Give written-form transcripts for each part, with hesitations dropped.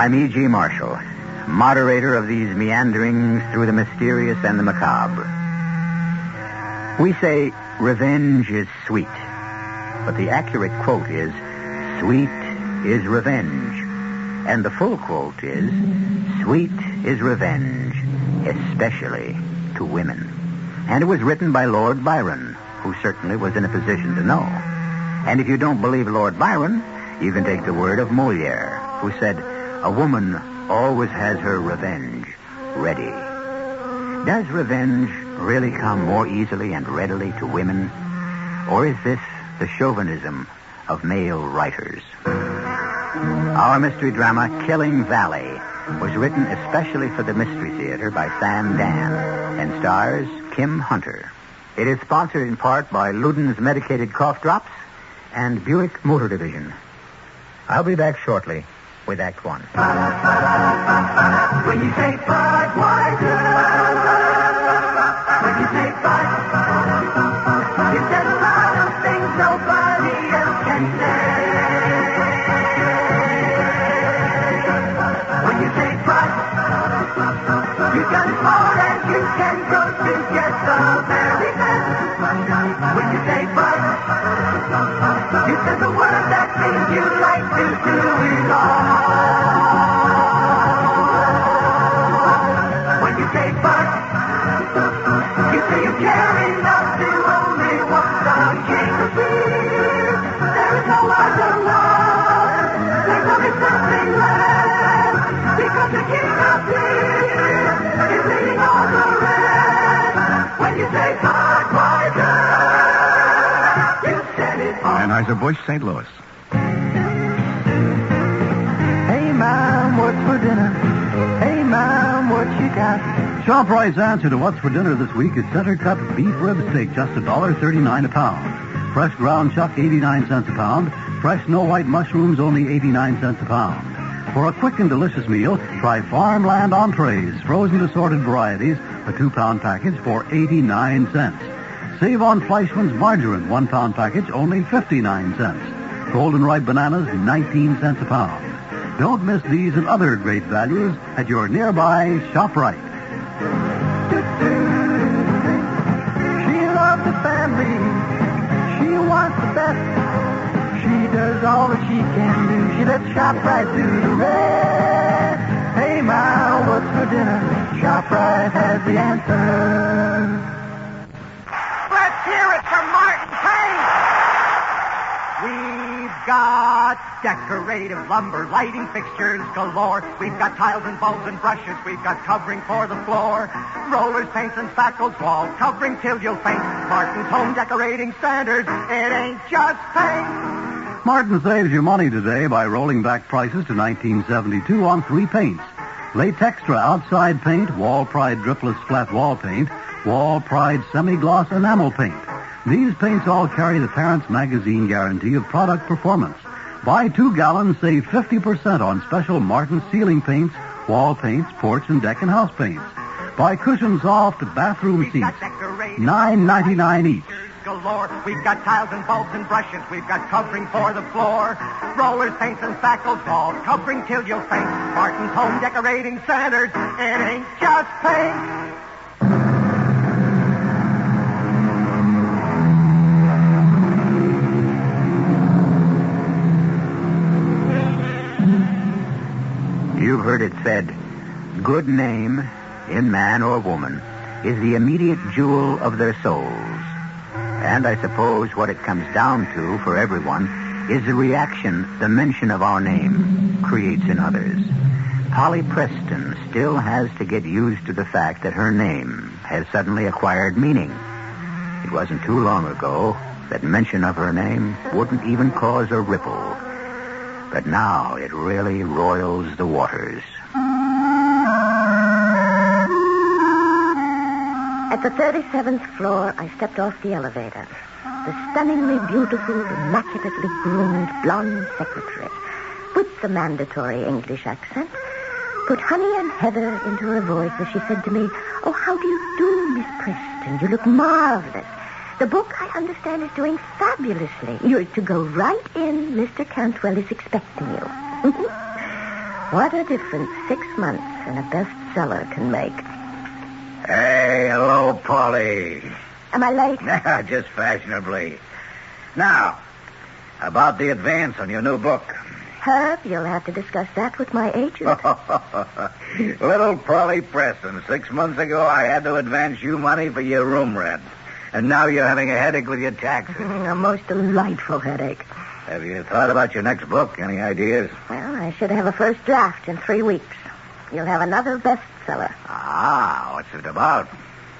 I'm E.G. Marshall, moderator of these meanderings through the mysterious and the macabre. We say revenge is sweet, but the accurate quote is, sweet is revenge. And the full quote is, sweet is revenge, especially to women. And it was written by Lord Byron, who certainly was in a position to know. And if you don't believe Lord Byron, you can take the word of Molière, who said, a woman always has her revenge ready. Does revenge really come more easily and readily to women? Or is this the chauvinism of male writers? Our mystery drama, Killing Valley, was written especially for the Mystery Theater by Sam Dan and stars Kim Hunter. It is sponsored in part by Luden's Medicated Cough Drops and Buick Motor Division. I'll be back shortly with Act One. When you say Budweiser, when you say Bud, you said a lot of things nobody else can say. When you say Bud, you've got as far as you can go to get the very best. When you say Bud, you said the word that means you like to do it all. When you say Bud, you say you care enough to only want the king of beer. There is no other love. There's only something left. Because the king of beer is leading all the rest. When you say Budweiser, you said it all. Anheuser-Busch, St. Louis. Hey, Mom, what's for dinner? Hey, Mom, what you got? ShopRite's answer to what's for dinner this week is center-cut beef rib steak, just $1.39 a pound. Fresh ground chuck, 89 cents a pound. Fresh snow white mushrooms, only 89 cents a pound. For a quick and delicious meal, try Farmland entrees, frozen assorted varieties, a 2-pound package for 89 cents. Save on Fleischmann's margarine, 1-pound package, only 59 cents. Golden ripe bananas, 19 cents a pound. Don't miss these and other great values at your nearby ShopRite. She loves the family. She wants the best. She does all that she can do. She lets ShopRite do the rest. Hey, Ma, what's for dinner? ShopRite has the answer. Let's hear it for Martin Payne. We've got decorative lumber, lighting fixtures galore. We've got tiles and bulbs and brushes. We've got covering for the floor. Rollers, paints, and spackles, wall covering till you'll faint. Martin's home decorating standards. It ain't just paint. Martin saves you money today by rolling back prices to 1972 on 3 paints. Latextra outside paint, Wall Pride dripless flat wall paint, Wall Pride semi-gloss enamel paint. These paints all carry the Parents Magazine guarantee of product performance. Buy 2 gallons, save 50% on special Martin ceiling paints, wall paints, porch and deck and house paints. Buy cushion soft bathroom seats, $9.99 each. Galore. We've got tiles and bulbs and brushes. We've got covering for the floor. Rollers, paints, and spackles, wall covering till you'll faint. Martin's home decorating standards. It ain't just paint. You've heard it said, good name in man or woman is the immediate jewel of their souls. And I suppose what it comes down to for everyone is the reaction the mention of our name creates in others. Polly Preston still has to get used to the fact that her name has suddenly acquired meaning. It wasn't too long ago that mention of her name wouldn't even cause a ripple. But now it really roils the waters. At the 37th floor, I stepped off the elevator. The stunningly beautiful, immaculately groomed blonde secretary, with the mandatory English accent, put honey and heather into her voice as she said to me, "Oh, how do you do, Miss Preston? You look marvelous. The book, I understand, is doing fabulously. You're to go right in. Mr. Cantwell is expecting you." What a difference 6 months in a bestseller can make. Hey, hello, Polly. Am I late? Just fashionably. Now, about the advance on your new book. Herb, you'll have to discuss that with my agent. Little Polly Preston, 6 months ago I had to advance you money for your room rent. And now you're having a headache with your taxes. A most delightful headache. Have you thought about your next book? Any ideas? Well, I should have a first draft in 3 weeks. You'll have another bestseller. Ah, what's it about?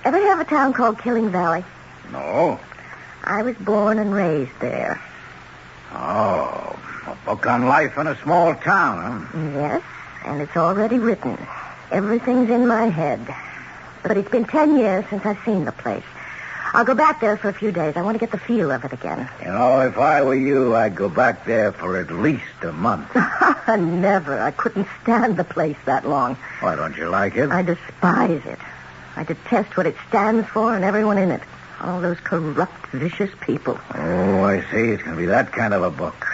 Ever hear of a town called Killing Valley? No. I was born and raised there. Oh, a book on life in a small town, huh? Yes, and it's already written. Everything's in my head. But it's been 10 years since I've seen the place. I'll go back there for a few days. I want to get the feel of it again. You know, if I were you, I'd go back there for at least a month. Never. I couldn't stand the place that long. Why don't you like it? I despise it. I detest what it stands for and everyone in it. All those corrupt, vicious people. Oh, I see. It's going to be that kind of a book.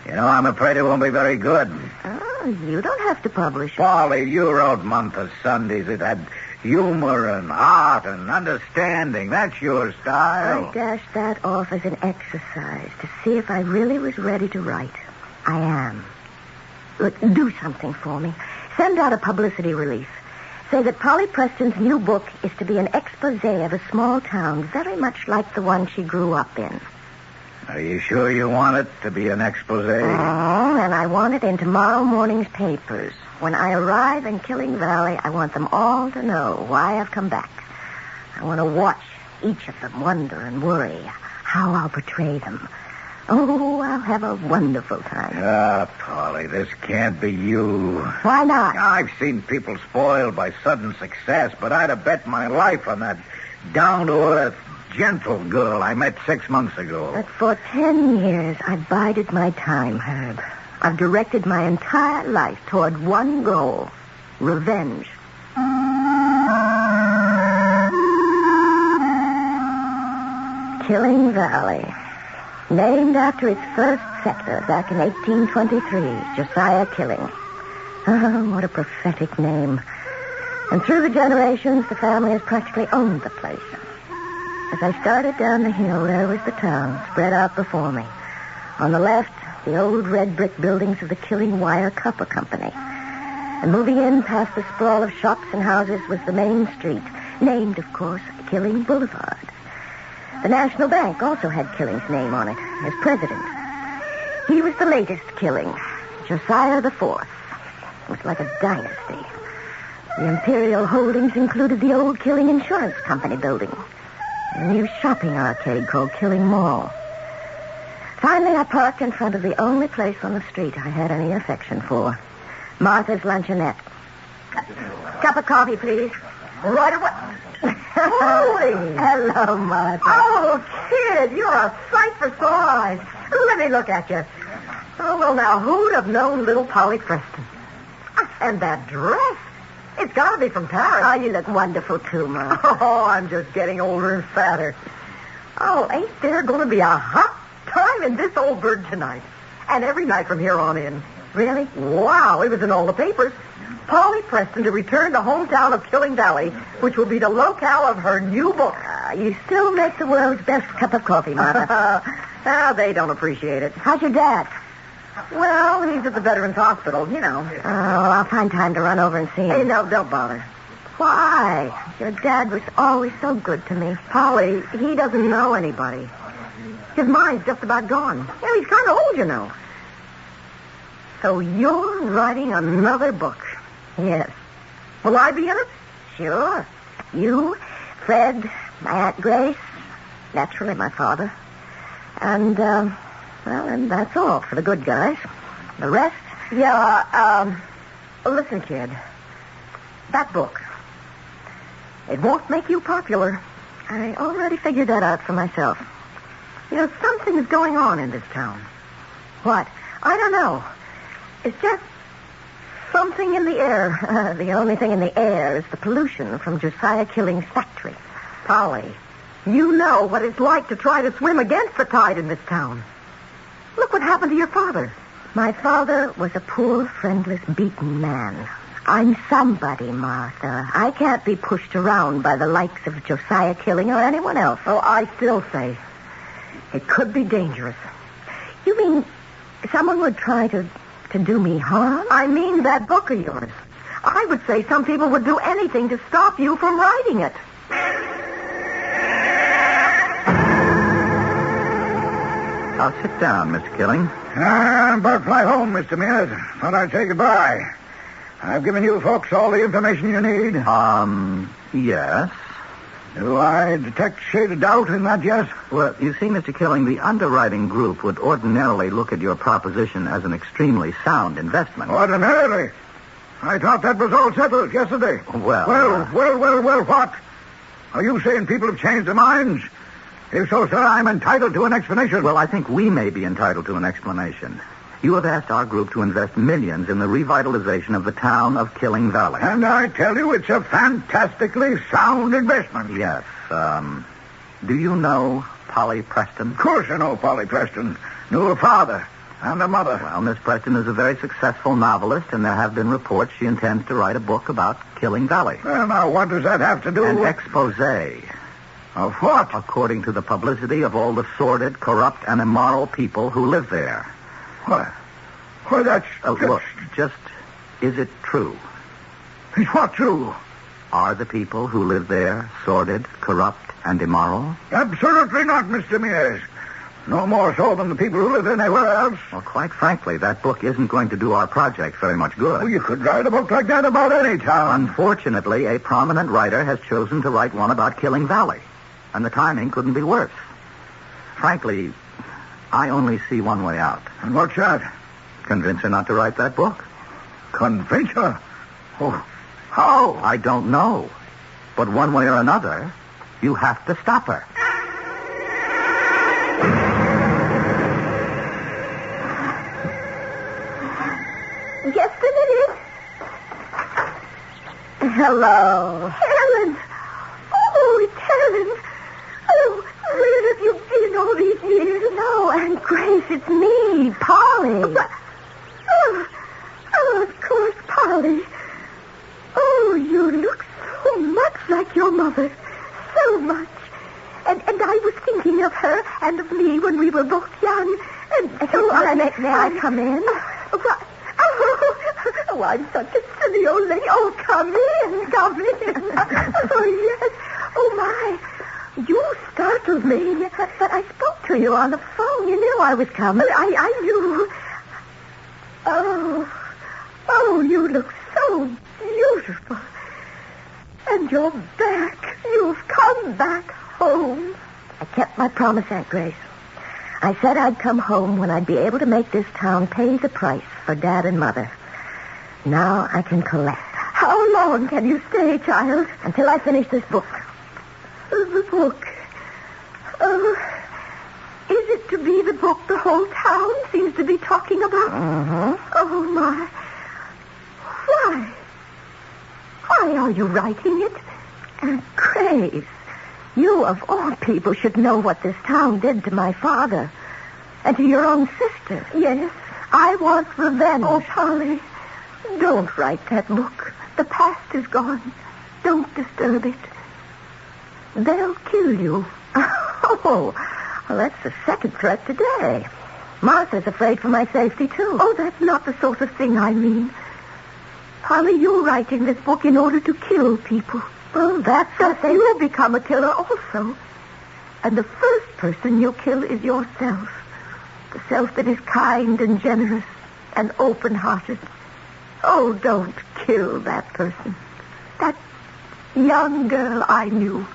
You know, I'm afraid it won't be very good. Oh, you don't have to publish it. Polly, you wrote Month of Sundays. It had humor and art and understanding. That's your style. I dashed that off as an exercise to see if I really was ready to write. I am. Look, do something for me. Send out a publicity release. Say that Polly Preston's new book is to be an expose of a small town very much like the one she grew up in. Are you sure you want it to be an expose? Oh, and I want it in tomorrow morning's papers. When I arrive in Killing Valley, I want them all to know why I've come back. I want to watch each of them wonder and worry how I'll portray them. Oh, I'll have a wonderful time. Ah, Polly, this can't be you. Why not? I've seen people spoiled by sudden success, but I'd have bet my life on that down-to-earth, gentle girl I met 6 months ago. But for 10 years, I've bided my time, Herb. I've directed my entire life toward one goal, revenge. Killing Valley. Named after its first settler back in 1823, Josiah Killing. Oh, what a prophetic name. And through the generations, the family has practically owned the place. As I started down the hill, there was the town spread out before me. On the left, the old red brick buildings of the Killing Wire Copper Company. And moving in past the sprawl of shops and houses was the main street, named, of course, Killing Boulevard. The National Bank also had Killing's name on it as president. He was the latest Killing, Josiah IV. It was like a dynasty. The imperial holdings included the old Killing Insurance Company building, and a new shopping arcade called Killing Mall. Finally, I parked in front of the only place on the street I had any affection for, Martha's Luncheonette. Cup of coffee, please. Right away. Holy! Hello, Martha. Oh, kid, you're a sight for sore eyes. Let me look at you. Oh, well, now, who'd have known little Polly Preston? And that dress. It's got to be from Paris. Oh, you look wonderful, too, Martha. Oh, I'm just getting older and fatter. Oh, ain't there going to be a hot time in this old bird tonight? And every night from here on in. Really? Wow, it was in all the papers. Polly Preston to return to hometown of Killing Valley, which will be the locale of her new book. You still make the world's best cup of coffee, Martha. They don't appreciate it. How's your dad? Well, he's at the Veterans Hospital, you know. Oh, I'll find time to run over and see him. Hey, no, don't bother. Why? Your dad was always so good to me. Polly, he doesn't know anybody. His mind's just about gone. Yeah, he's kind of old, you know. So you're writing another book. Yes. Will I be in it? Sure. You, Fred, my Aunt Grace, naturally my father. And, and that's all for the good guys. The rest? Yeah, listen, kid. That book, it won't make you popular. I already figured that out for myself. You know, something's going on in this town. What? I don't know. It's just something in the air. The only thing in the air is the pollution from Josiah Killing's factory. Polly, you know what it's like to try to swim against the tide in this town. Look what happened to your father. My father was a poor, friendless, beaten man. I'm somebody, Martha. I can't be pushed around by the likes of Josiah Killing or anyone else. Oh, I still say it could be dangerous. You mean someone would try to do me harm? I mean that book of yours. I would say some people would do anything to stop you from writing it. Now, sit down, Mr. Killing. I'm about to fly home, Mr. Mears. Thought I'd say goodbye. I've given you folks all the information you need. Yes. Do I detect a shade of doubt in that yes? Well, you see, Mr. Killing, the underwriting group would ordinarily look at your proposition as an extremely sound investment. Ordinarily. I thought that was all settled yesterday. Well, Well, what? Are you saying people have changed their minds? If so, sir, I'm entitled to an explanation. Well, I think we may be entitled to an explanation. You have asked our group to invest millions in the revitalization of the town of Killing Valley. And I tell you, it's a fantastically sound investment. Yes. Do you know Polly Preston? Of course I know Polly Preston. Knew her father and her mother. Well, Miss Preston is a very successful novelist, and there have been reports she intends to write a book about Killing Valley. Well, now, what does that have to do An with... expose. Of what? According to the publicity of all the sordid, corrupt, and immoral people who live there. What? Well, that's... Look, just, is it true? Is what true? Are the people who live there sordid, corrupt, and immoral? Absolutely not, Mr. Mears. No more so than the people who live anywhere else. Well, quite frankly, that book isn't going to do our project very much good. Well, you could write a book like that about any town. Unfortunately, a prominent writer has chosen to write one about Killing Valley, and the timing couldn't be worse. Frankly, I only see one way out. And what's that? Convince her not to write that book. Convince her? Oh, how? I don't know. But one way or another, you have to stop her. Just a minute. Hello. Helen! Oh, it's Helen! Oh, where have you been all these years? No, Aunt Grace, it's me, Polly. Oh, of course, Polly. Oh, you look so much like your mother. So much. And I was thinking of her and of me when we were both young. And so May I come in? Oh, I'm such a silly old lady. Oh, come in, come in. Oh, yes. Oh, my. You startled me. But I spoke to you on the phone. You knew I was coming. I knew. Oh, you look so beautiful. And you're back. You've come back home. I kept my promise, Aunt Grace. I said I'd come home when I'd be able to make this town pay the price for Dad and Mother. Now I can collect. How long can you stay, child? Until I finish this book. The book. Is it to be the book the whole town seems to be talking about? Mm-hmm. Oh, my. Why? Why are you writing it? Aunt Grace, you of all people should know what this town did to my father. And to your own sister. Yes. I want revenge. Oh, Polly, don't write that book. The past is gone. Don't disturb it. They'll kill you. Oh, well, that's the second threat today. Martha's afraid for my safety, too. Oh, that's not the sort of thing I mean. Polly, you're writing this book in order to kill people. Well, that's So you'll become a killer also. And the first person you'll kill is yourself. The self that is kind and generous and open-hearted. Oh, don't kill that person. That young girl I knew.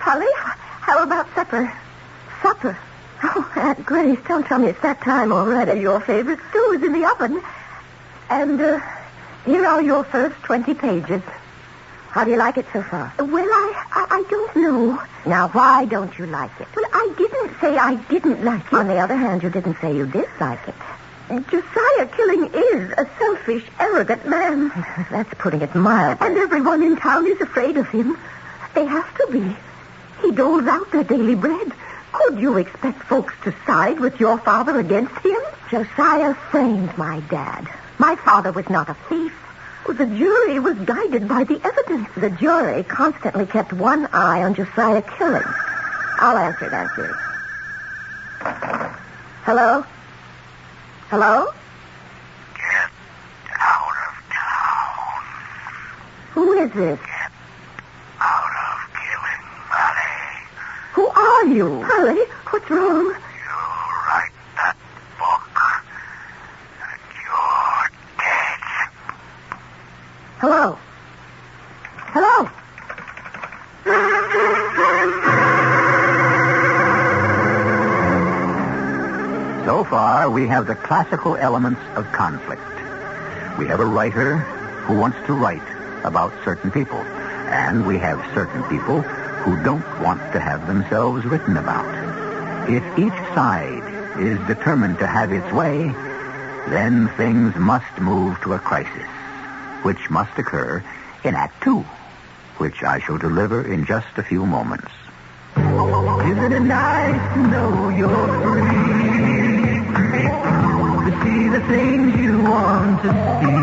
Polly, how about supper? Supper. Oh, Aunt Grace, don't tell me it's that time already. Your favorite stew is in the oven. And here are your first 20 pages. How do you like it so far? Well, I don't know. Now, why don't you like it? Well, I didn't say I didn't like it. On the other hand, you didn't say you did like it. Josiah Killing is a selfish, arrogant man. That's putting it mild. And everyone in town is afraid of him. They have to be. He doles out their daily bread. Could you expect folks to side with your father against him? Josiah framed my dad. My father was not a thief. The jury was guided by the evidence. The jury constantly kept one eye on Josiah Killing. I'll answer it, Aunt Judy. Hello? Hello? Get out of town. Who is this? Get out of Killing Valley. Who are you? Harley, what's wrong? You write that book, and you're dead. Hello? Hello? So far, we have the classical elements of conflict. We have a writer who wants to write about certain people, and we have certain people who don't want to have themselves written about. If each side is determined to have its way, then things must move to a crisis, which must occur in Act 2, which I shall deliver in just a few moments. Isn't it nice to know you're free? To see the things you want to see.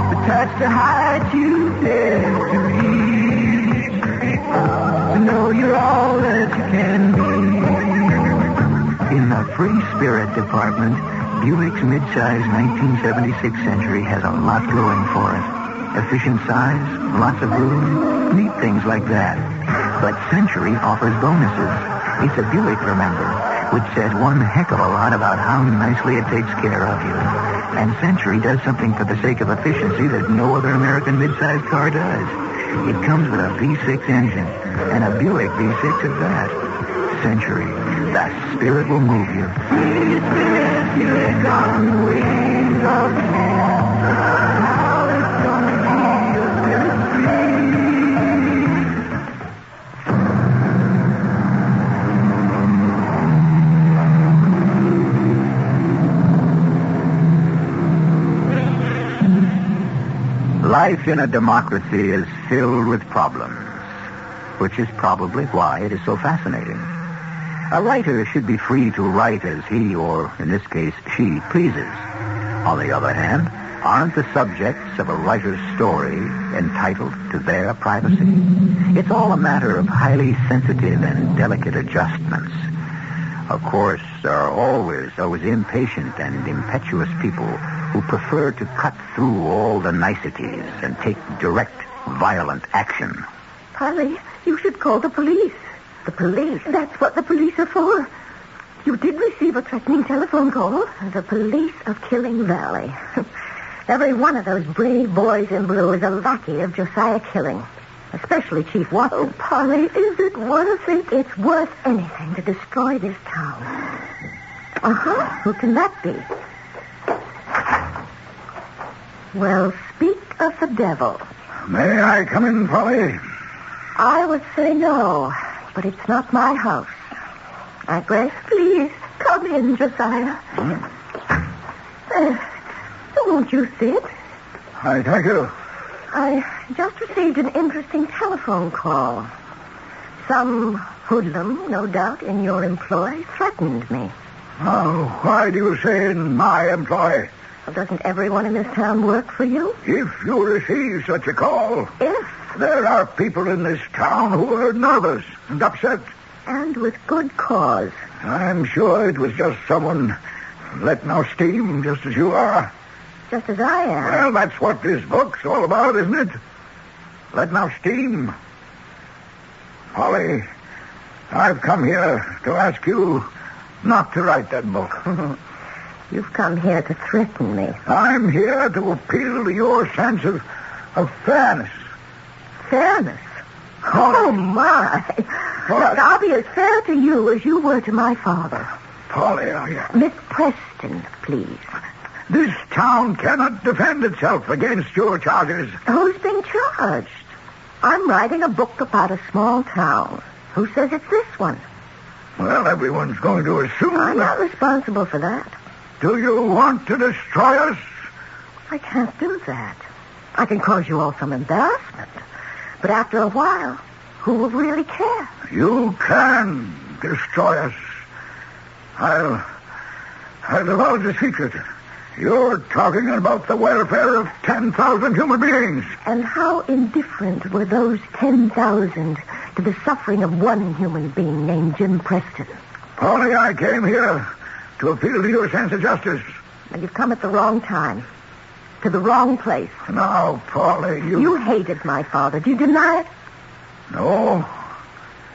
To touch the heights you dare to reach. To know you're all that you can be. In the Free Spirit Department, Buick's mid-size 1976 Century has a lot going for it. Efficient size, lots of room, neat things like that. But Century offers bonuses. It's a Buick, remember, which says one heck of a lot about how nicely it takes care of you. And Century does something for the sake of efficiency that no other American mid-size car does. It comes with a V6 engine, and a Buick V6 at that. Century, the spirit will move you. Free spirit, Buick on the wings of the wind. How it's gonna be your spirit free. Life in a democracy is filled with problems, which is probably why it is so fascinating. A writer should be free to write as he, or in this case, she, pleases. On the other hand, aren't the subjects of a writer's story entitled to their privacy? It's all a matter of highly sensitive and delicate adjustments. Of course, there are always those impatient and impetuous people who prefer to cut through all the niceties and take direct, violent action. Harley, you should call the police. The police? That's what the police are for. You did receive a threatening telephone call. The police of Killing Valley. Every one of those brave boys in blue is a lackey of Josiah Killing. Especially Chief Watson. Oh, Polly, is it worth it? It's worth anything to destroy this town. Uh-huh. Who can that be? Well, speak of the devil. May I come in, Polly? I would say no, but it's not my house. Aunt Grace, please, come in, Josiah. Won't you sit? I thank you. I just received an interesting telephone call. Some hoodlum, no doubt, in your employ, threatened me. Oh, why do you say in my employ? Well, doesn't everyone in this town work for you? If you receive such a call, If, there are people in this town who are nervous and upset. and with good cause. I'm sure it was just someone letting out steam, just as you are. Just as I am. Well, that's what this book's all about, isn't it? Letting out steam. Polly, I've come here to ask you not to write that book. You've come here to threaten me. I'm here to appeal to your sense of fairness. Fairness? Oh, my. What? Look, I'll be as fair to you as you were to my father. Polly, are you... Miss Preston, please. This town cannot defend itself against your charges. Who's being charged? I'm writing a book about a small town. Who says it's this one? Well, everyone's going to assume I'm that... not responsible for that. Do you want to destroy us? I can't do that. I can cause you all some embarrassment. But after a while, who will really care? You can destroy us. I'll divulge a secret. You're talking about the welfare of 10,000 human beings. And how indifferent were those 10,000 to the suffering of one human being named Jim Preston? Polly, I came here to appeal to your sense of justice. Well, you've come at the wrong time. To the wrong place. Now, Polly, You hated my father. Do you deny it? No.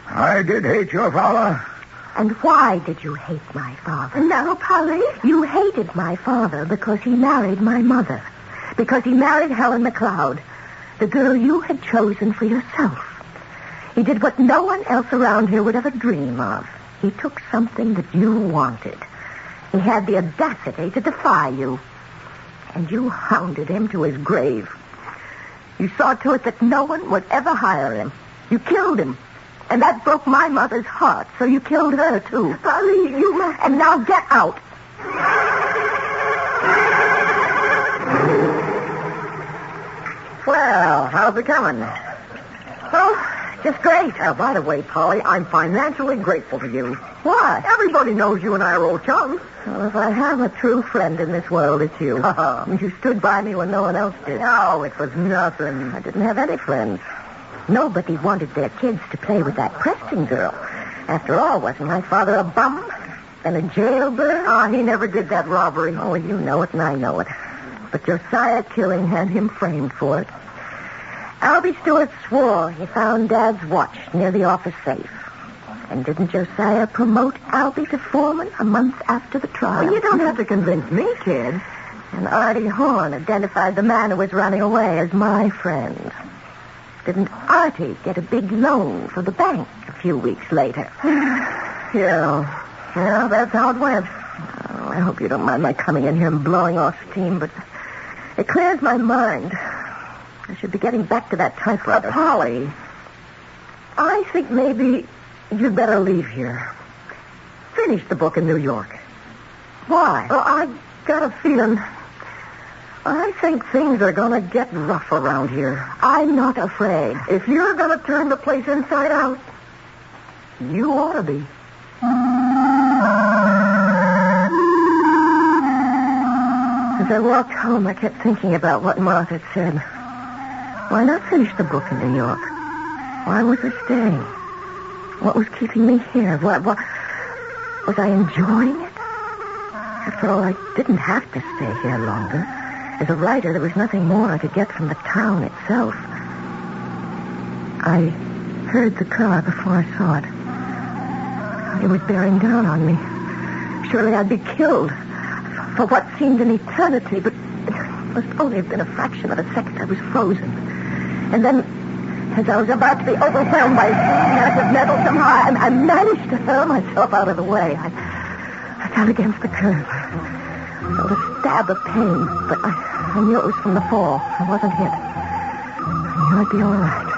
I did hate your father. And why did you hate my father? No, Polly. You hated my father because he married my mother. Because he married Helen McLeod, the girl you had chosen for yourself. He did what no one else around here would ever dream of. He took something that you wanted. He had the audacity to defy you. And you hounded him to his grave. You saw to it that no one would ever hire him. You killed him. And that broke my mother's heart, so you killed her, too. Polly, you must... And now get out. Well, how's it coming? Oh, just great. By the way, Polly, I'm financially grateful to you. Why? Everybody knows you and I are old chums. Well, if I have a true friend in this world, it's you. You stood by me when no one else did. No, it was nothing. I didn't have any friends. Nobody wanted their kids to play with that Preston girl. After all, wasn't my father a bum? And a jailbird? He never did that robbery. Oh, well, you know it and I know it. But Josiah Killing had him framed for it. Albie Stewart swore he found Dad's watch near the office safe. And didn't Josiah promote Albie to foreman a month after the trial? Well, you don't have to convince me, kid. And Artie Horn identified the man who was running away as my friend. Didn't Artie get a big loan for the bank a few weeks later? Yeah, that's how it went. Oh, I hope you don't mind my coming in here and blowing off steam, but it clears my mind. I should be getting back to that typewriter. Polly, I think maybe you'd better leave here. finish the book in New York. Why? Well, I got a feeling... I think things are going to get rough around here. I'm not afraid. If you're going to turn the place inside out, you ought to be. As I walked home, I kept thinking about what Martha had said. Why not finish the book in New York? Why was I staying? What was keeping me here? What was I enjoying it? After all, I didn't have to stay here longer. As a writer, there was nothing more I could get from the town itself. I heard the car before I saw it. It was bearing down on me. Surely I'd be killed for what seemed an eternity, but it must only have been a fraction of a second. I was frozen. And then, as I was about to be overwhelmed by a mass of metal, somehow I managed to hurl myself out of the way. I fell against the curb. I felt a stab of pain, but I knew it was from the fall. I wasn't hit. I knew I'd be all right.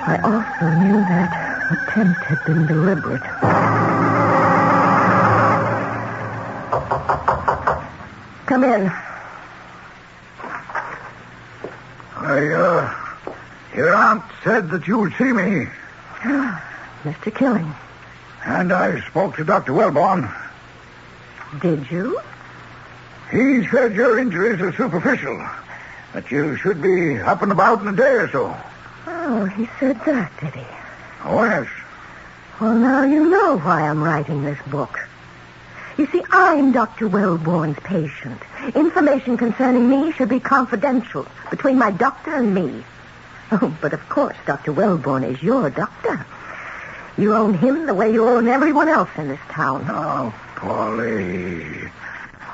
I also knew that attempt had been deliberate. Come in. Your aunt said that you would see me. Mr. Killing. And I spoke to Dr. Wellborn. Did you? He said your injuries are superficial, that you should be up and about in a day or so. Oh, he said that, did he? Oh, yes. Well, now you know why I'm writing this book. You see, I'm Dr. Wellborn's patient. Information concerning me should be confidential between my doctor and me. Oh, but of course, Dr. Wellborn is your doctor. You own him the way you own everyone else in this town. Oh, Polly.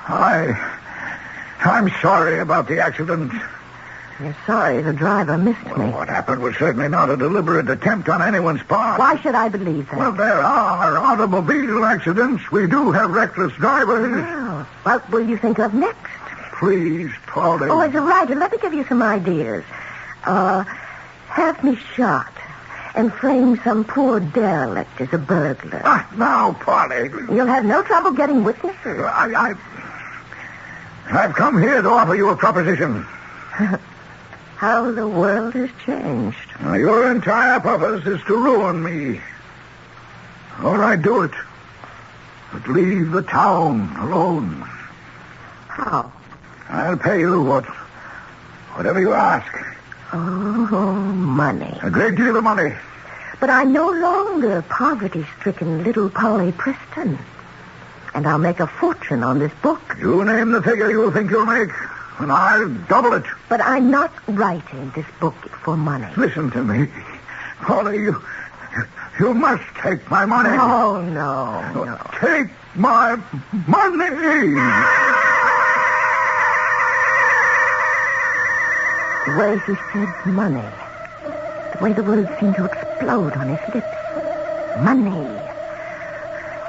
I'm sorry about the accident. You're sorry the driver missed me. What happened was certainly not a deliberate attempt on anyone's part. Why should I believe that? Well, there are automobile accidents. We do have reckless drivers. Oh, what will you think of next? Please, Polly. Oh, as a writer, let me give you some ideas. Have me shot. and frame some poor derelict as a burglar. Now, Polly. You'll have no trouble getting witnesses. I've come here to offer you a proposition. How the world has changed. Your entire purpose is to ruin me. All right, do it. But leave the town alone. How? I'll pay you whatever you ask. Oh, money. A great deal of money. But I'm no longer poverty-stricken little Polly Preston. And I'll make a fortune on this book. You name the figure you think you'll make, and I'll double it. But I'm not writing this book for money. Listen to me. Polly, you must take my money. Oh, no. Take my money. The way he said money. The way the words seemed to explode on his lips. Money.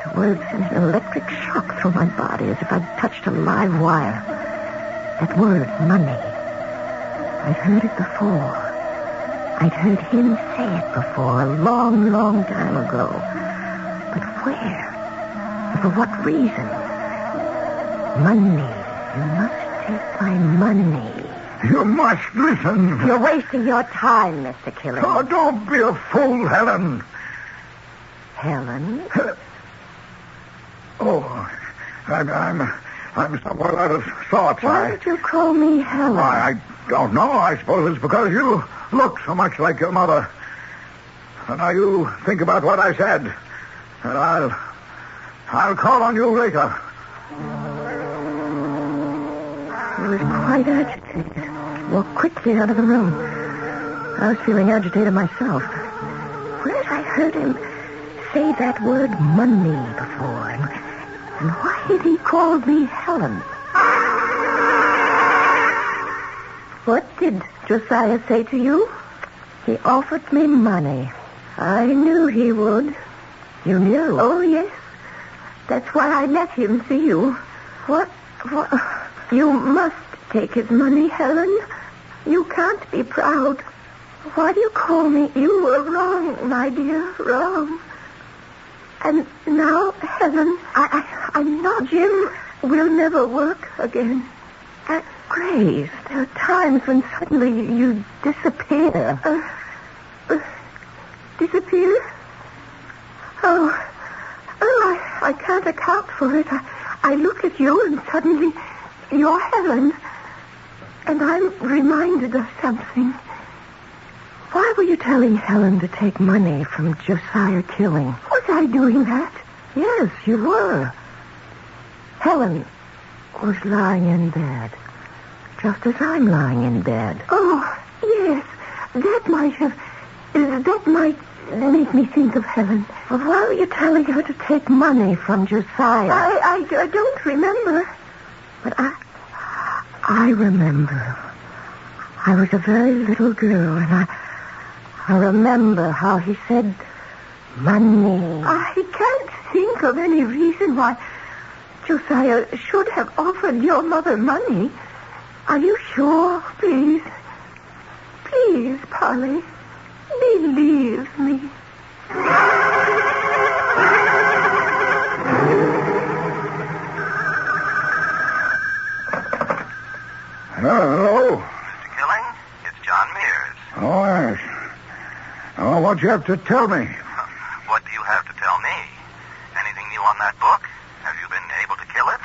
The words sent an electric shock through my body as if I'd touched a live wire. That word, money. I'd heard it before. I'd heard him say it before, a long, long time ago. But where? And for what reason? Money. You must take my money. You must listen. You're wasting your time, Mr. Killing. Oh, don't be a fool, Helen. Helen? Oh, I'm somewhat out of sorts. Why did you call me Helen? I don't know. I suppose it's because you look so much like your mother. And now you think about what I said. And I'll call on you later. He was quite agitated. Walked quickly out of the room. I was feeling agitated myself. Where had I heard him say that word money before? And why had he called me Helen? What did Josiah say to you? He offered me money. I knew he would. You knew? Oh, yes. That's why I let him see you. What? You must take his money, Helen. You can't be proud. Why do you call me? You were wrong, my dear, wrong. And now, Helen, I'm not. Jim will never work again. Grace, there are times when suddenly you disappear. Disappear? Oh, I can't account for it. I look at you and suddenly you're Helen. And I'm reminded of something. Why were you telling Helen to take money from Josiah Killing? Was I doing that? Yes, you were. Helen was lying in bed, just as I'm lying in bed. Oh, yes. That might make me think of Helen. Well, why were you telling her to take money from Josiah? I don't remember. But I remember. I was a very little girl, and I remember how he said money. I can't think of any reason why Josiah should have offered your mother money. Are you sure? Please. Please, Polly. Believe me. Hello? Mr. Killing, it's John Mears. Oh, yes. Oh, what you have to tell me? What do you have to tell me? Anything new on that book? Have you been able to kill it?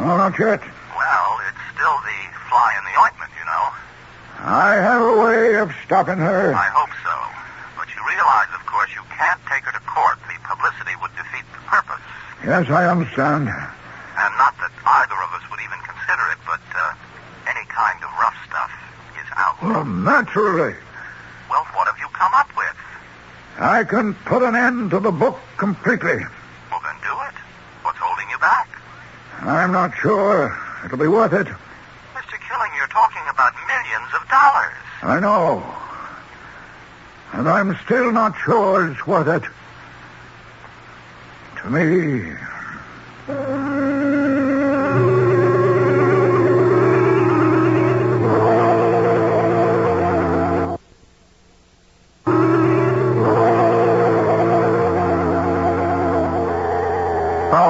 Oh, not yet. Well, it's still the fly in the ointment, you know. I have a way of stopping her. I hope so. But you realize, of course, you can't take her to court. The publicity would defeat the purpose. Yes, I understand. And not that either of us would even consider it, but any kind of rough stuff is out. Well, naturally. Well, what have you come up with? I can put an end to the book completely. Well, then do it. What's holding you back? I'm not sure it'll be worth it. Mr. Killing, you're talking about millions of dollars. I know. And I'm still not sure it's worth it. To me.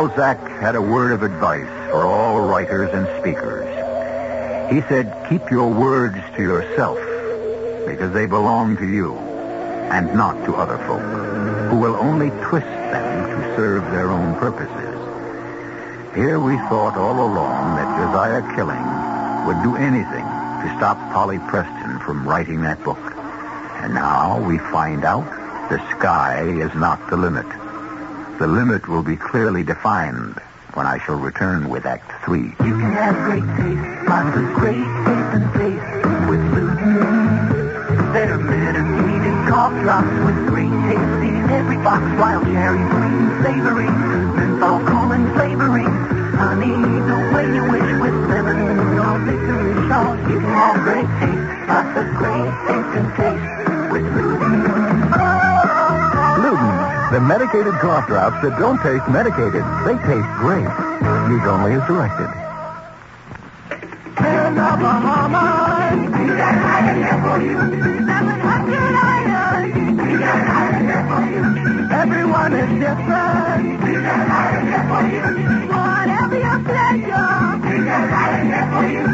Balzac had a word of advice for all writers and speakers. He said, keep your words to yourself, because they belong to you, and not to other folk, who will only twist them to serve their own purposes. Here we thought all along that Josiah Killing would do anything to stop Polly Preston from writing that book. And now we find out the sky is not the limit. The limit will be clearly defined when I shall return with Act 3. You can have great taste, lots of great taste and taste with Luton. There are bitter sweet and cough drops with green tasty in every box. Wild cherry, green savory, menthol, cool and flavoring. Honey, the way you wish with lemon or victory sauce. You can have great taste, lots of great taste and taste with Luton. Luton, the medicated cough drops that don't taste medicated. They taste great. Use only as directed. In the Bahamas, we got higher here for you. 700 islands, we got higher here for you. Everyone is different, we got higher here for you. Whatever your pleasure, we got higher here for you.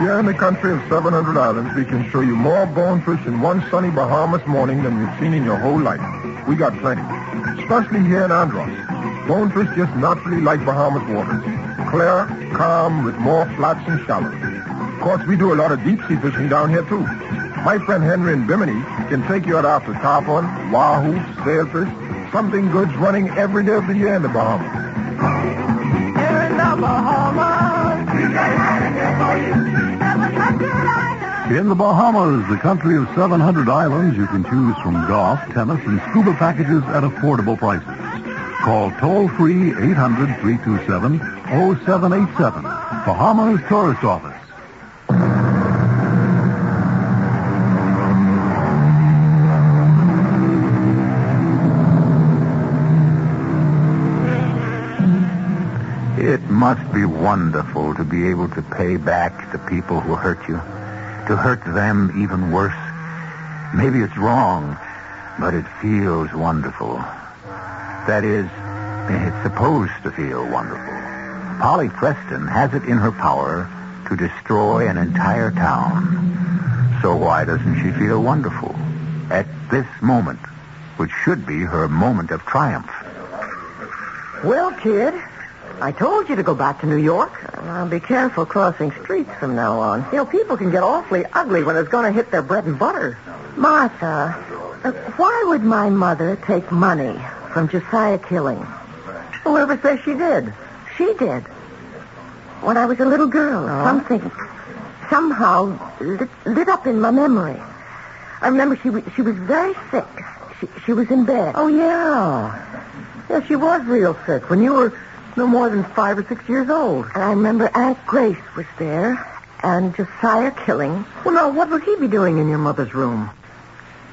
Here in the country of 700 islands, we can show you more bonefish in one sunny Bahamas morning than you've seen in your whole life. We got plenty, especially here in Andros. Bonefish just naturally like Bahamas waters. Clear, calm, with more flats and shallows. Of course, we do a lot of deep-sea fishing down here, too. My friend Henry in Bimini can take you out after tarpon, wahoo, sailfish, something good's running every day of the year in the Bahamas. Here in the Bahamas, we got higher here for you. 700 islands. In the Bahamas, the country of 700 islands, you can choose from golf, tennis, and scuba packages at affordable prices. Call toll-free 800-327-0787. Bahamas Tourist Office. It must be wonderful to be able to pay back the people who hurt you, to hurt them even worse. Maybe it's wrong, but it feels wonderful. That is, it's supposed to feel wonderful. Polly Preston has it in her power to destroy an entire town. So why doesn't she feel wonderful at this moment, which should be her moment of triumph? Well, kid, I told you to go back to New York. Now, be careful crossing streets from now on. You know, people can get awfully ugly when it's going to hit their bread and butter. Martha, why would my mother take money from Josiah Killing? Whoever says she did? She did. When I was a little girl, something somehow lit up in my memory. I remember she was very sick. She was in bed. Oh, yeah. Yeah, she was real sick when you were no more than 5 or 6 years old. And I remember Aunt Grace was there and Josiah Killing. Well, now, what would he be doing in your mother's room?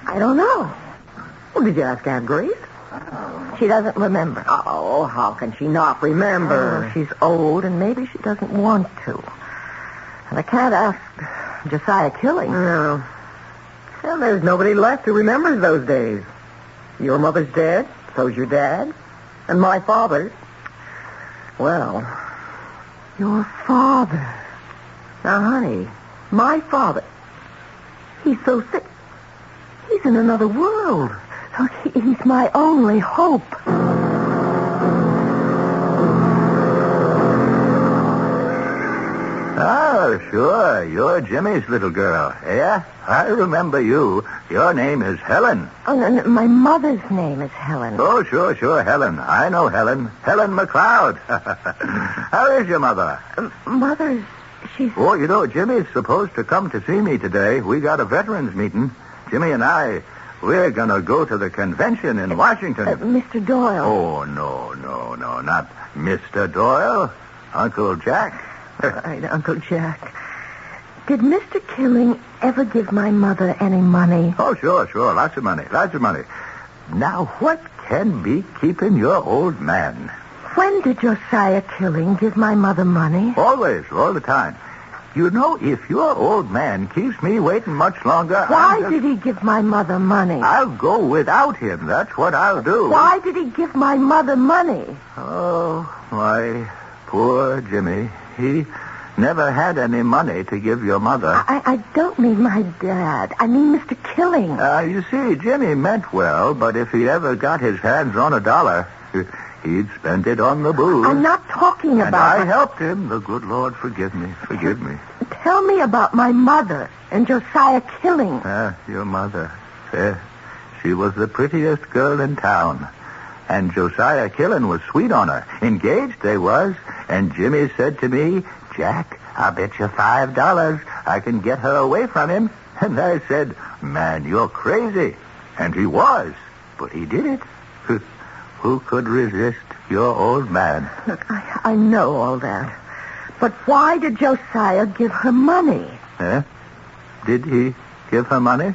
I don't know. Well, did you ask Aunt Grace? She doesn't remember. Oh, how can she not remember? Oh, she's old, and maybe she doesn't want to. And I can't ask Josiah Killing. No. Well, there's nobody left who remembers those days. Your mother's dead, so's your dad, and my father's. Well, Your father. now, honey, my father, he's so sick. He's in another world. Oh, he's my only hope. Oh, sure. You're Jimmy's little girl. Yeah? I remember you. Your name is Helen. Oh, no, my mother's name is Helen. Oh, sure, Helen. I know Helen. Helen McLeod. How is your mother? Mother's... she's... Oh, you know, Jimmy's supposed to come to see me today. We got a veterans meeting. Jimmy and I, we're going to go to the convention in Washington. Mr. Doyle. Oh, no. Not Mr. Doyle. Uncle Jack. Right, Uncle Jack. Did Mr. Killing ever give my mother any money? Oh, sure. Lots of money. Now, what can be keeping your old man? When did Josiah Killing give my mother money? Always, all the time. You know, if your old man keeps me waiting much longer... Why did he give my mother money? I'll go without him. That's what I'll do. Why did he give my mother money? Oh, why, poor Jimmy. He never had any money to give your mother. I don't mean my dad. I mean Mr. Killing. You see, Jimmy meant well, but if he ever got his hands on $1, he'd spend it on the booze. I'm not talking about... And I helped him. The good Lord forgive me. Forgive me. Tell me about my mother and Josiah Killing. Your mother. She was the prettiest girl in town. And Josiah Killing was sweet on her. Engaged they was. And Jimmy said to me, Jack, I'll bet you $5 I can get her away from him. And I said, man, you're crazy. And he was. But he did it. Who could resist your old man? Look, I know all that. But why did Josiah give her money? Did he give her money?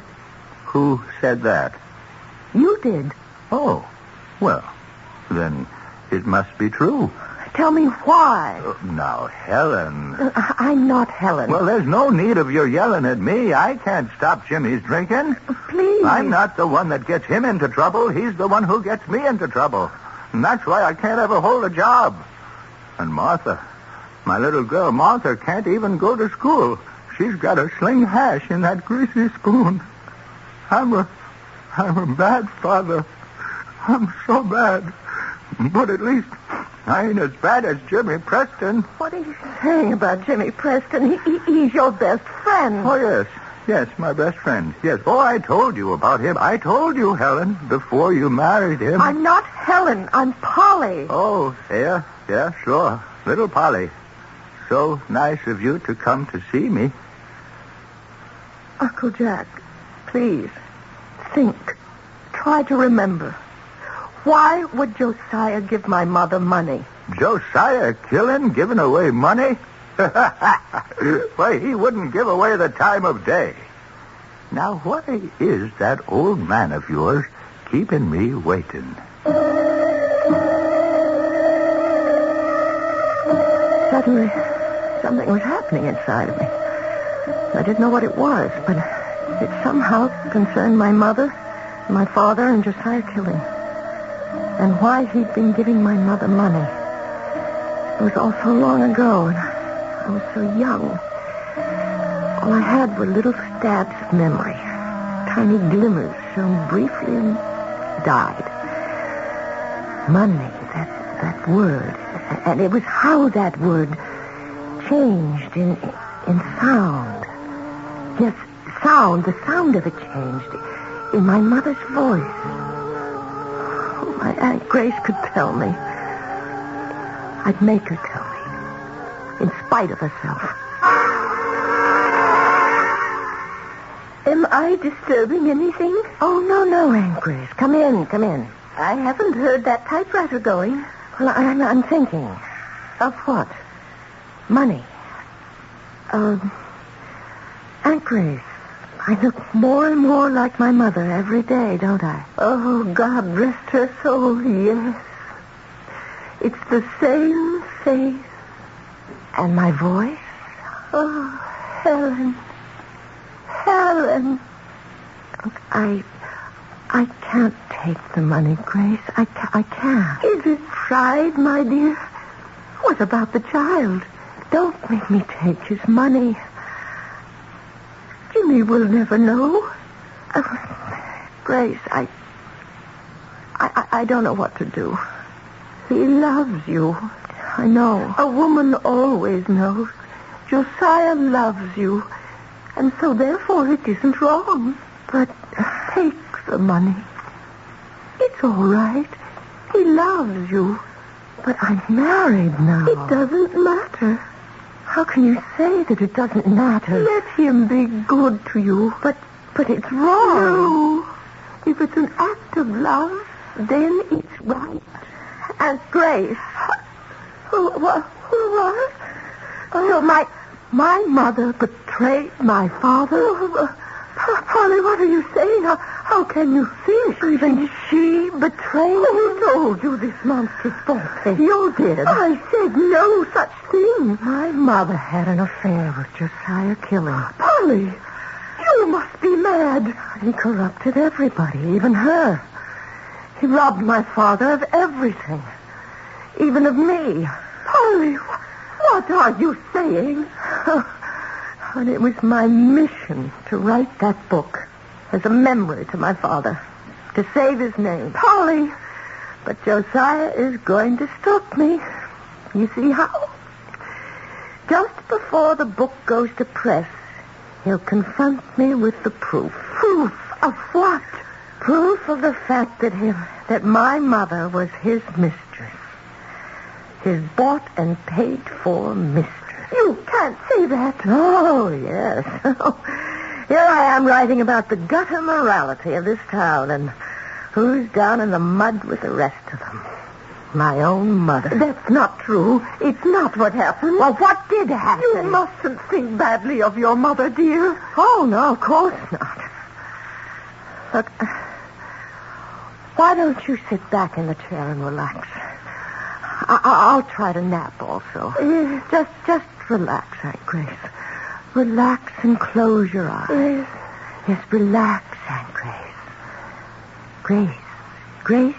Who said that? You did. Oh, well, then it must be true. Tell me why. Now, Helen... I'm not Helen. Well, there's no need of your yelling at me. I can't stop Jimmy's drinking. Please. I'm not the one that gets him into trouble. He's the one who gets me into trouble. And that's why I can't ever hold a job. And Martha, my little girl Martha, can't even go to school. She's got to sling hash in that greasy spoon. I'm a bad father. I'm so bad. But at least I ain't as bad as Jimmy Preston. What are you saying about Jimmy Preston? He's your best friend. Oh, yes. Yes, my best friend. Yes. Oh, I told you about him. I told you, Helen, before you married him. I'm not Helen. I'm Polly. Oh, yeah, sure. Little Polly. So nice of you to come to see me. Uncle Jack, please, think. Try to remember. Why would Josiah give my mother money? Josiah Killing giving away money? Why, he wouldn't give away the time of day. Now, why is that old man of yours keeping me waiting? Suddenly, something was happening inside of me. I didn't know what it was, but it somehow concerned my mother, my father, and Josiah Killing. And why he'd been giving my mother money. It was all so long ago, and I was so young. All I had were little stabs of memory. Tiny glimmers shone briefly and died. Money, that word. And it was how that word changed in sound. Yes, sound. The sound of it changed in my mother's voice. Oh, my Aunt Grace could tell me. I'd make her tell me, in spite of herself. Am I disturbing anything? Oh, no, Aunt Grace. Come in. I haven't heard that typewriter going. Well, I'm thinking. Of what? Money. Aunt Grace, I look more and more like my mother every day, don't I? Oh, God rest her soul, yes. It's the same face. And my voice? Oh, Helen. Look, I can't take the money, Grace. I can't. Is it pride, my dear? What about the child? Don't make me take his money. Jimmy will never know. Grace, I don't know what to do. He loves you. I know. A woman always knows. Josiah loves you. And so, therefore, it isn't wrong. But take the money. It's all right. He loves you. But I'm married now. It doesn't matter. How can you say that it doesn't matter? Let him be good to you. But it's wrong. No. If it's an act of love, then it's right. And Grace. What? So my mother betrayed my father? Polly, what are you saying? How How can you think? Even she betrayed you? Who told you this monstrous falsehood? You did. I said no such thing. My mother had an affair with Josiah Killing. Polly, you must be mad. He corrupted everybody, even her. He robbed my father of everything, even of me. Polly, what are you saying? And it was my mission to write that book as a memory to my father, to save his name. Polly! But Josiah is going to stop me. You see how? Just before the book goes to press, he'll confront me with the proof. Proof of what? Proof of the fact that my mother was his mistress. His bought and paid for mistress. You can't say that. Oh, yes. Here I am writing about the gutter morality of this town and who's down in the mud with the rest of them. My own mother. That's not true. It's not what happened. Well, what did happen? You mustn't think badly of your mother, dear. Oh, no, of course not. Look, why don't you sit back in the chair and relax? I'll try to nap also. Just relax, Aunt Grace. Relax and close your eyes. Yes, relax, Aunt Grace. Grace,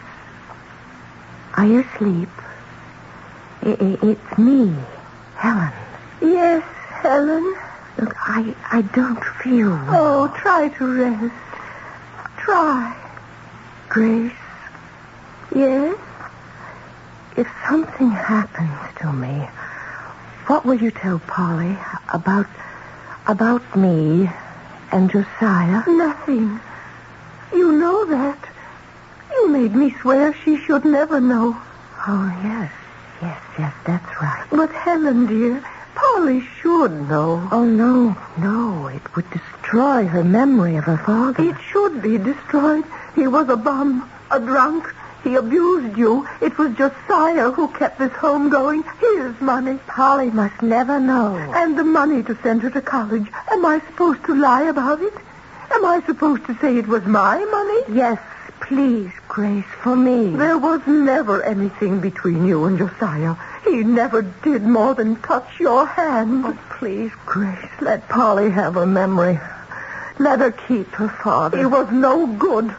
are you asleep? It's me, Helen. Yes, Helen. Look, I don't feel well. Oh, try to rest. Try. Grace. Yes? If something happens to me, what will you tell Polly about me and Josiah? Nothing. You know that. You made me swear she should never know. Oh, yes, that's right. But Helen, dear, Polly should know. Oh, no, it would destroy her memory of her father. It should be destroyed. He was a bum, a drunk. He abused you. It was Josiah who kept this home going. His money. Polly must never know. And the money to send her to college. Am I supposed to lie about it? Am I supposed to say it was my money? Yes, please, Grace, for me. There was never anything between you and Josiah. He never did more than touch your hand. Oh, please, Grace, let Polly have her memory. Let her keep her father. He was no good.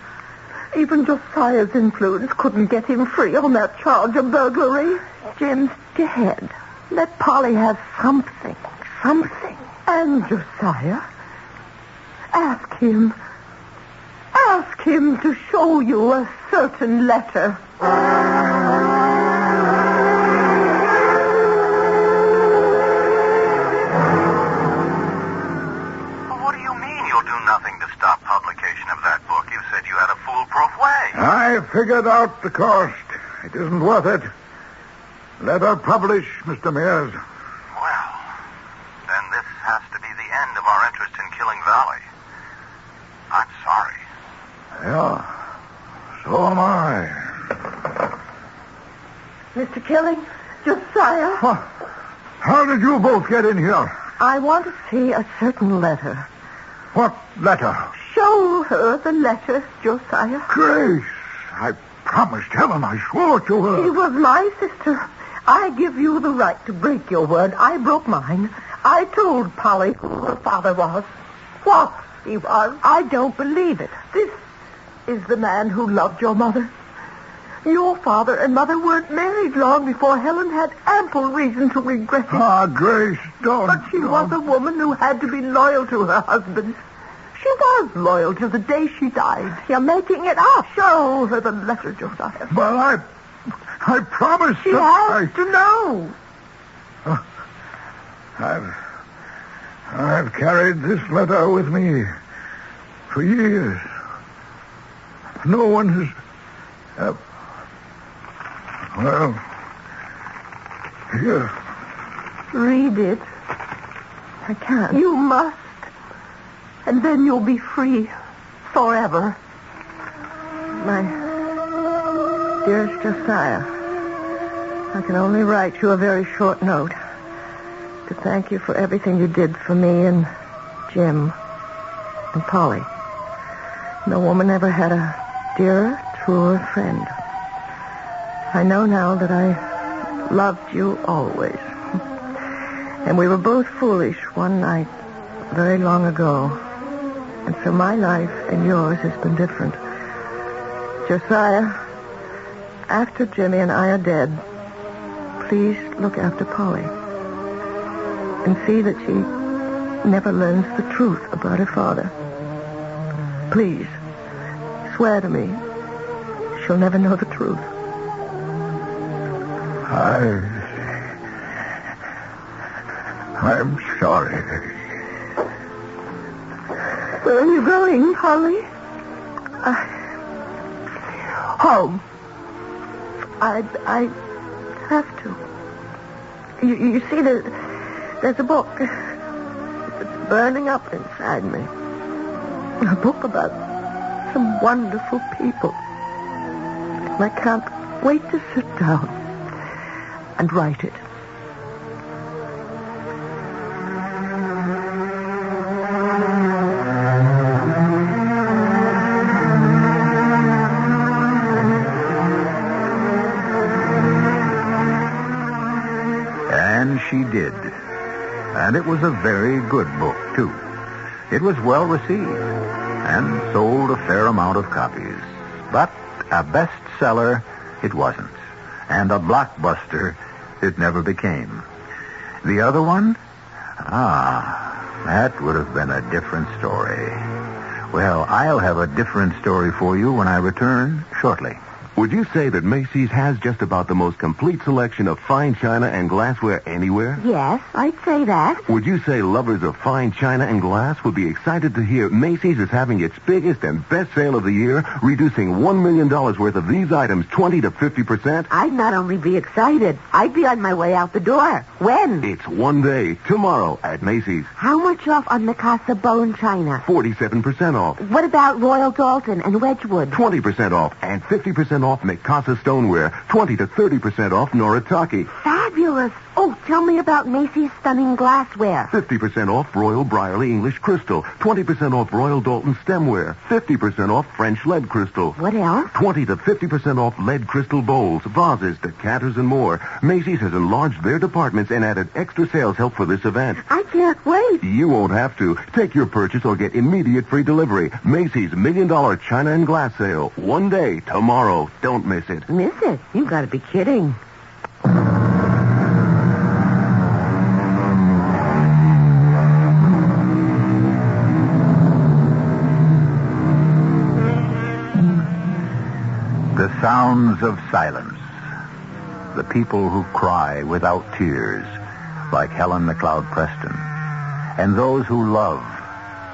Even Josiah's influence couldn't get him free on that charge of burglary. Jim's dead. Let Polly have something. And Josiah? Ask him to show you a certain letter. I figured out the cost. It isn't worth it. Let her publish, Mr. Mears. Well, then this has to be the end of our interest in Killing Valley. I'm sorry. Yeah, so am I. Mr. Killing, Josiah. What? How did you both get in here? I want to see a certain letter. What letter? Show her the letter, Josiah. Grace, I promised Helen, I swore to her. She was my sister. I give you the right to break your word. I broke mine. I told Polly who her father was. What he was. I don't believe it. This is the man who loved your mother. Your father and mother weren't married long before Helen had ample reason to regret it. Ah, Grace, don't. But she was a woman who had to be loyal to her husband. She was loyal till the day she died. You're making it up. Show her the letter, Josiah. Well, I promised. She has to know. I've carried this letter with me for years. No one has... well, here. Read it. I can't. You must. And then you'll be free forever. My dearest Josiah, I can only write you a very short note to thank you for everything you did for me and Jim and Polly. No woman ever had a dearer, truer friend. I know now that I loved you always. And we were both foolish one night, very long ago. And so my life and yours has been different. Josiah, after Jimmy and I are dead, please look after Polly. And see that she never learns the truth about her father. Please, swear to me she'll never know the truth. I'm sorry. Where are you going, Polly? Home. I have to. You see, there's a book. It's burning up inside me. A book about some wonderful people. And I can't wait to sit down and write it. And she did. And it was a very good book, too. It was well received and sold a fair amount of copies. But a bestseller it wasn't. And a blockbuster it never became. The other one? That would have been a different story. Well, I'll have a different story for you when I return shortly. Would you say that Macy's has just about the most complete selection of fine china and glassware anywhere? Yes, I'd say that. Would you say lovers of fine china and glass would be excited to hear Macy's is having its biggest and best sale of the year, reducing $1 million worth of these items 20 to 50%? I'd not only be excited, I'd be on my way out the door. When? It's one day, tomorrow, at Macy's. How much off on Mikasa bone china? 47% off. What about Royal Dalton and Wedgwood? 20% off and 50% off Mikasa stoneware. 20 to 30% off Noritake. Fabulous. Oh, tell me about Macy's stunning glassware. 50% off Royal Brierley English Crystal. 20% off Royal Dalton stemware. 50% off French lead crystal. What else? 20 to 50% off lead crystal bowls, vases, decanters, and more. Macy's has enlarged their departments and added extra sales help for this event. I can't wait. You won't have to. Take your purchase or get immediate free delivery. Macy's $1 million China and Glass sale. One day, tomorrow. Don't miss it. Miss it? You've got to be kidding. The sounds of silence. The people who cry without tears, like Helen McLeod Preston. And those who love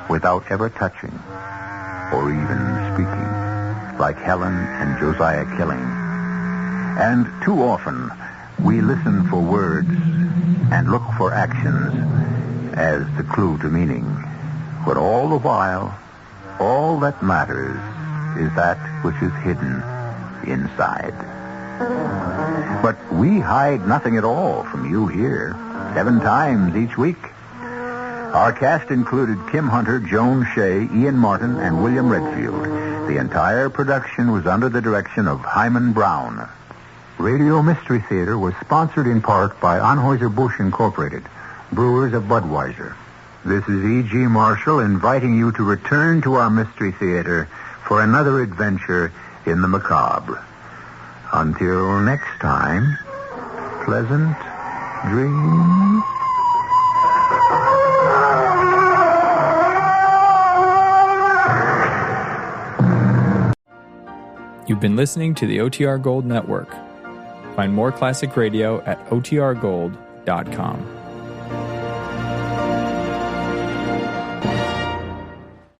without ever touching or even speaking, like Helen and Josiah Killing. And too often, we listen for words and look for actions as the clue to meaning. But all the while, all that matters is that which is hidden inside. But we hide nothing at all from you here, 7 times each week. Our cast included Kim Hunter, Joan Shea, Ian Martin, and William Redfield. The entire production was under the direction of Hyman Brown. Radio Mystery Theater was sponsored in part by Anheuser-Busch Incorporated, brewers of Budweiser. This is E.G. Marshall inviting you to return to our Mystery Theater for another adventure in the macabre. Until next time, pleasant dreams. You've been listening to the OTR Gold Network. Find more classic radio at otrgold.com.